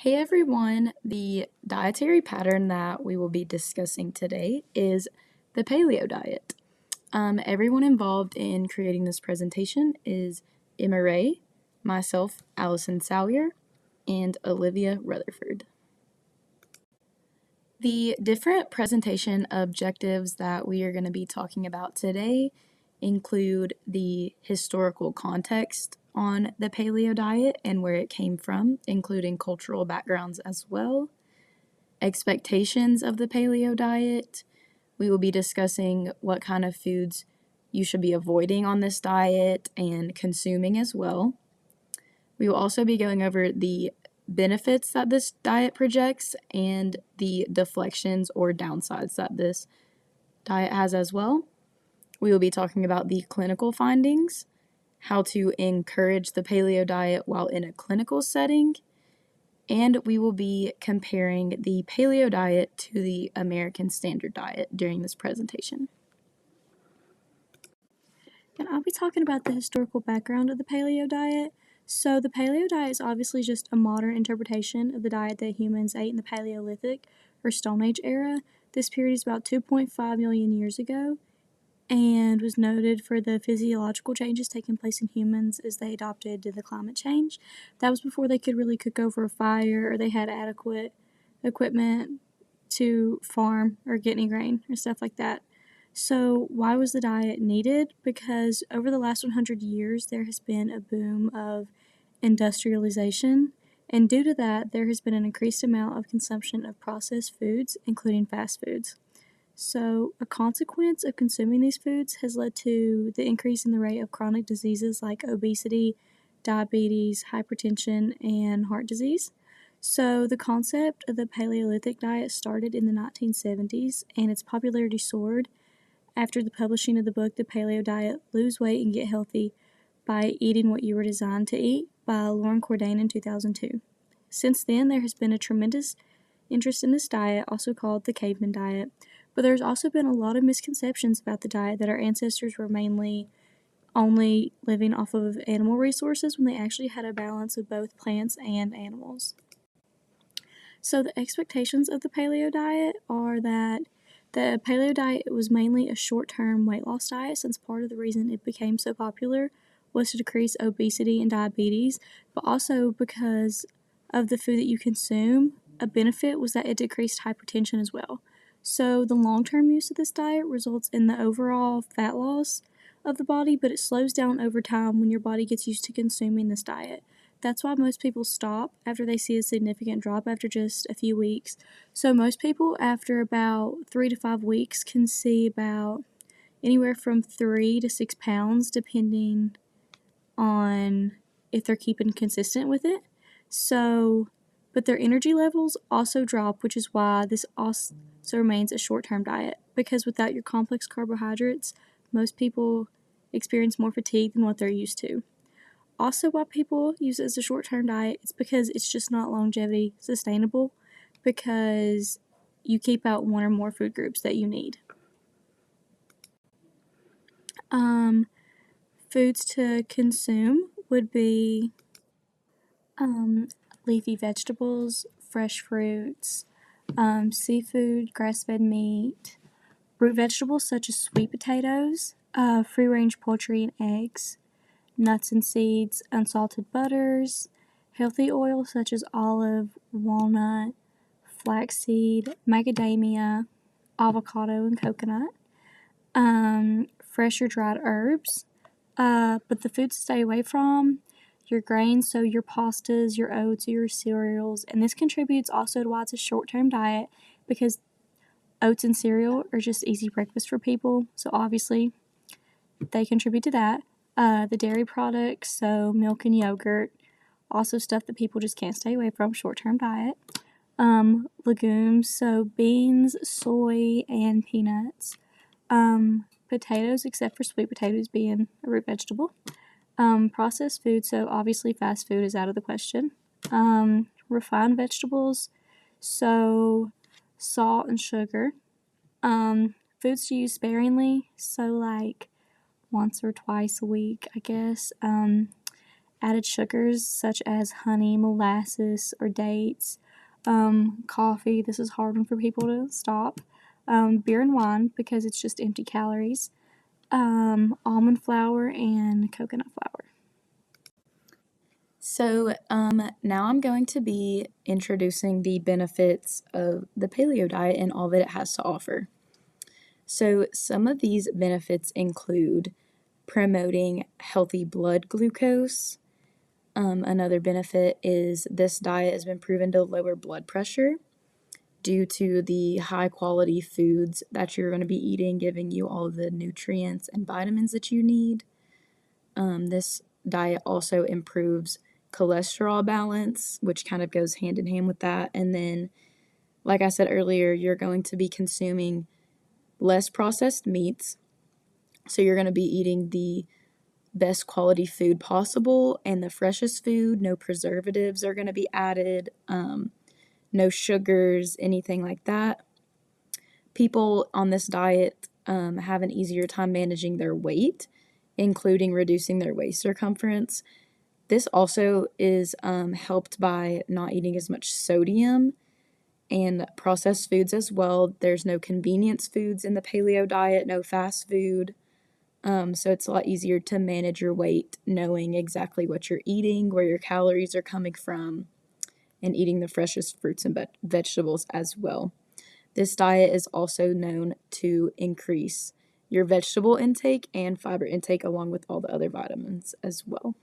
Hey everyone, the dietary pattern that we will be discussing today is the paleo diet. Everyone involved in creating this presentation is Emma Ray, myself, Allison Salyer, and Olivia Rutherford. The different presentation objectives that we are going to be talking about today include the historical context on the paleo diet and where it came from, including cultural backgrounds as well, expectations of the paleo diet. We will be discussing what kind of foods you should be avoiding on this diet and consuming as well. We will also be going over the benefits that this diet projects and the deflections or downsides that this diet has as well. We will be talking about the clinical findings, how to encourage the paleo diet while in a clinical setting, and we will be comparing the paleo diet to the American Standard Diet during this presentation. And I'll be talking about the historical background of the paleo diet. So the paleo diet is obviously just a modern interpretation of the diet that humans ate in the Paleolithic or Stone Age era. This period is about 2.5 million years ago and was noted for the physiological changes taking place in humans as they adopted to the climate change. That was before they could really cook over a fire or they had adequate equipment to farm or get any grain or stuff like that. So why was the diet needed? Because over the last 100 years, there has been a boom of industrialization, and due to that, there has been an increased amount of consumption of processed foods, including fast foods. So a consequence of consuming these foods has led to the increase in the rate of chronic diseases like obesity, diabetes, hypertension, and heart disease. So the concept of the Paleolithic diet started in the 1970s, and its popularity soared after the publishing of the book The Paleo Diet: Lose Weight and Get Healthy by Eating What You Were Designed to Eat by Lauren Cordain in 2002. Since then, there has been a tremendous interest in this diet, also called the caveman diet, but there's also been a lot of misconceptions about the diet that our ancestors were mainly only living off of animal resources when they actually had a balance of both plants and animals. So the expectations of the paleo diet are that the paleo diet was mainly a short-term weight loss diet, since part of the reason it became so popular was to decrease obesity and diabetes, but also because of the food that you consume, a benefit was that it decreased hypertension as well. So the long-term use of this diet results in the overall fat loss of the body, but it slows down over time when your body gets used to consuming this diet. That's why most people stop after they see a significant drop after just a few weeks. So most people after about 3 to 5 weeks can see about anywhere from 3 to 6 pounds depending on if they're keeping consistent with it. So, but their energy levels also drop, which is why this also remains a short-term diet, because without your complex carbohydrates, most people experience more fatigue than what they're used to. Also, why people use it as a short-term diet, it's because it's just not longevity sustainable, because you keep out one or more food groups that you need. Foods to consume would be leafy vegetables, fresh fruits, seafood, grass-fed meat, root vegetables such as sweet potatoes, free-range poultry and eggs, nuts and seeds, unsalted butters, healthy oils such as olive, walnut, flaxseed, macadamia, avocado, and coconut, fresh or dried herbs. But the foods to stay away from, your grains, so your pastas, your oats, your cereals, and this contributes also to why it's a short-term diet, because oats and cereal are just easy breakfast for people, so obviously they contribute to that. The dairy products, so milk and yogurt, also stuff that people just can't stay away from, short-term diet. Legumes, so beans, soy, and peanuts. Potatoes, except for sweet potatoes being a root vegetable. Processed food, so obviously fast food is out of the question. Refined vegetables, so salt and sugar. Foods to use sparingly, so like once or twice a week, I guess. added sugars such as honey, molasses, or dates, coffee. This is a hard one for people to stop. Beer and wine because it's just empty calories. Almond flour and coconut flour. So now I'm going to be introducing the benefits of the paleo diet and all that it has to offer. So some of these benefits include promoting healthy blood glucose. Another benefit is this diet has been proven to lower blood pressure due to the high quality foods that you're going to be eating, giving you all of the nutrients and vitamins that you need. This diet also improves cholesterol balance, which kind of goes hand in hand with that. And then, like I said earlier, you're going to be consuming less processed meats. So you're going to be eating the best quality food possible and the freshest food. No preservatives are going to be added, no sugars, anything like that. People on this diet have an easier time managing their weight, including reducing their waist circumference. This also is helped by not eating as much sodium and processed foods as well. There's no convenience foods in the paleo diet, no fast food. So it's a lot easier to manage your weight, knowing exactly what you're eating, where your calories are coming from, and eating the freshest fruits and vegetables as well. This diet is also known to increase your vegetable intake and fiber intake along with all the other vitamins as well.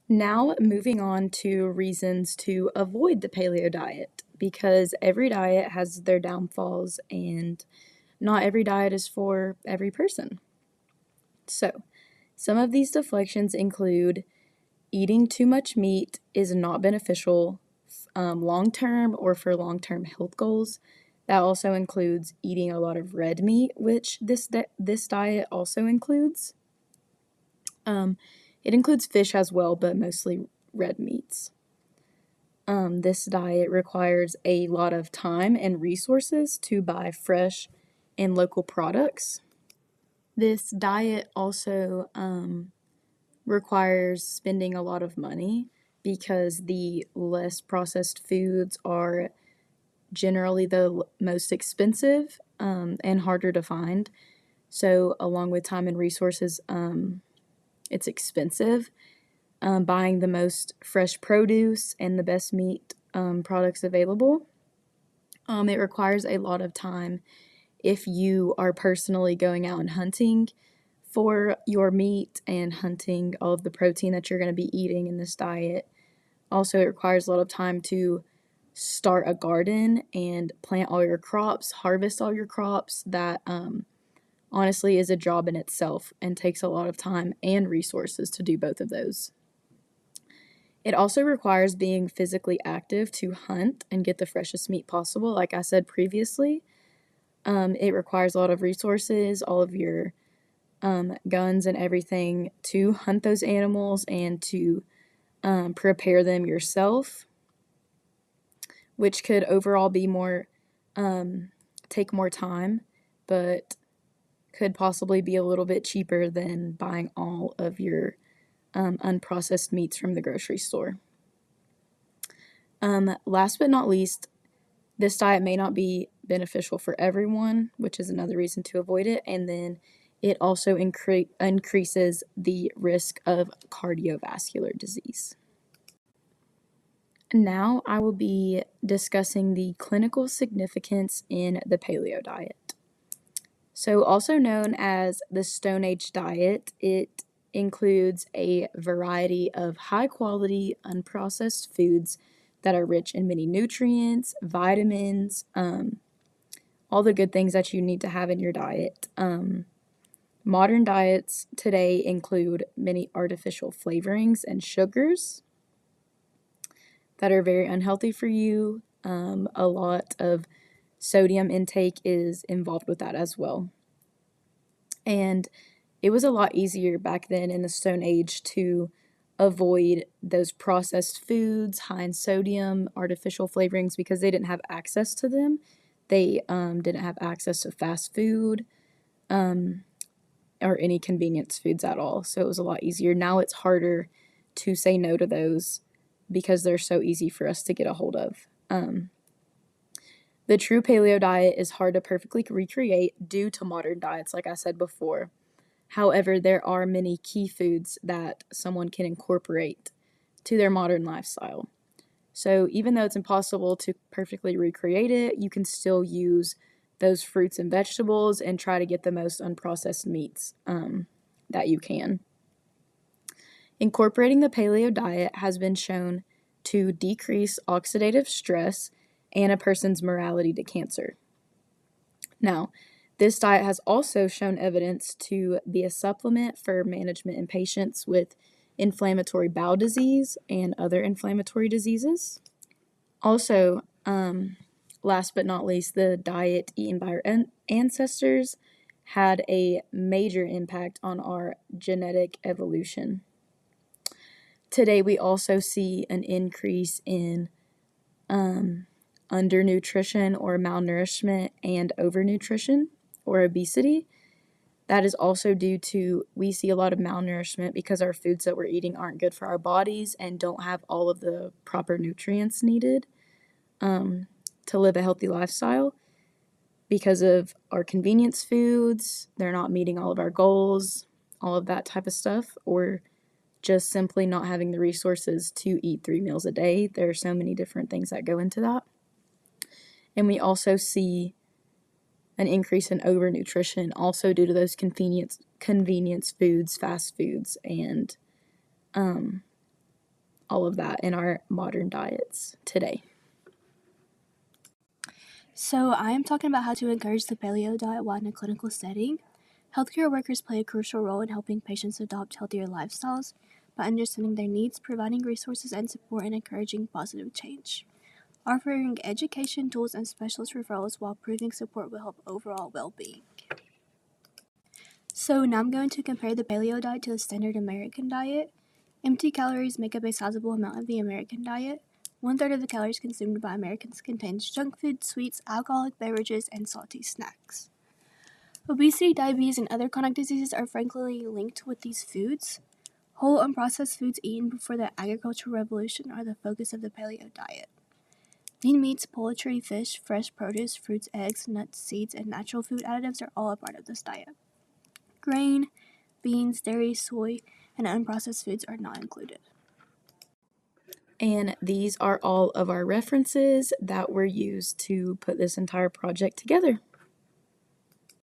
Now, moving on to reasons to avoid the paleo diet, because every diet has their downfalls and not every diet is for every person. So, some of these deflections include eating too much meat is not beneficial long term or for long term health goals. That also includes eating a lot of red meat, which this diet also includes. It includes fish as well, but mostly red meats. This diet requires a lot of time and resources to buy fresh and local products. This diet also requires spending a lot of money because the less processed foods are generally the most expensive and harder to find. So, along with time and resources, it's expensive. Buying the most fresh produce and the best meat products available. It requires a lot of time if you are personally going out and hunting for your meat and hunting all of the protein that you're going to be eating in this diet. Also, it requires a lot of time to start a garden and plant all your crops, harvest all your crops. That honestly is a job in itself and takes a lot of time and resources to do both of those. It also requires being physically active to hunt and get the freshest meat possible. Like I said previously, it requires a lot of resources, all of your guns and everything to hunt those animals and to prepare them yourself, which could overall be more, take more time, but could possibly be a little bit cheaper than buying all of your unprocessed meats from the grocery store. Last but not least, this diet may not be beneficial for everyone, which is another reason to avoid it. And then it also increases the risk of cardiovascular disease. Now I will be discussing the clinical significance in the paleo diet. So, also known as the Stone Age diet, it includes a variety of high quality, unprocessed foods that are rich in many nutrients, vitamins, all the good things that you need to have in your diet. Modern diets today include many artificial flavorings and sugars that are very unhealthy for you. A lot of sodium intake is involved with that as well. And it was a lot easier back then in the Stone Age to avoid those processed foods, high in sodium, artificial flavorings, because they didn't have access to them. They didn't have access to fast food. or any convenience foods at all. So it was a lot easier. Now it's harder to say no to those because they're so easy for us to get a hold of. The true paleo diet is hard to perfectly recreate due to modern diets, like I said before. However, there are many key foods that someone can incorporate to their modern lifestyle. So even though it's impossible to perfectly recreate it, you can still use those fruits and vegetables and try to get the most unprocessed meats that you can. Incorporating the paleo diet has been shown to decrease oxidative stress and a person's mortality to cancer. Now, this diet has also shown evidence to be a supplement for management in patients with inflammatory bowel disease and other inflammatory diseases. Also, last but not least, the diet eaten by our ancestors had a major impact on our genetic evolution. Today, we also see an increase in undernutrition or malnourishment and overnutrition or obesity. That is also due to we see a lot of malnourishment because our foods that we're eating aren't good for our bodies and don't have all of the proper nutrients needed to live a healthy lifestyle. Because of our convenience foods, they're not meeting all of our goals, all of that type of stuff, or just simply not having the resources to eat 3 meals a day. There are so many different things that go into that. And we also see an increase in overnutrition also due to those convenience foods, fast foods, and all of that in our modern diets today. So I am talking about how to encourage the paleo diet while in a clinical setting. Healthcare workers play a crucial role in helping patients adopt healthier lifestyles by understanding their needs, providing resources and support, and encouraging positive change. Offering education, tools, and specialist referrals while proving support will help overall well-being. So now I'm going to compare the paleo diet to the standard American diet. Empty calories make up a sizable amount of the American diet. 1/3 of the calories consumed by Americans contains junk food, sweets, alcoholic beverages, and salty snacks. Obesity, diabetes, and other chronic diseases are frequently linked with these foods. Whole unprocessed foods eaten before the agricultural revolution are the focus of the paleo diet. Lean meats, poultry, fish, fresh produce, fruits, eggs, nuts, seeds, and natural food additives are all a part of this diet. Grain, beans, dairy, soy, and unprocessed foods are not included. And these are all of our references that were used to put this entire project together.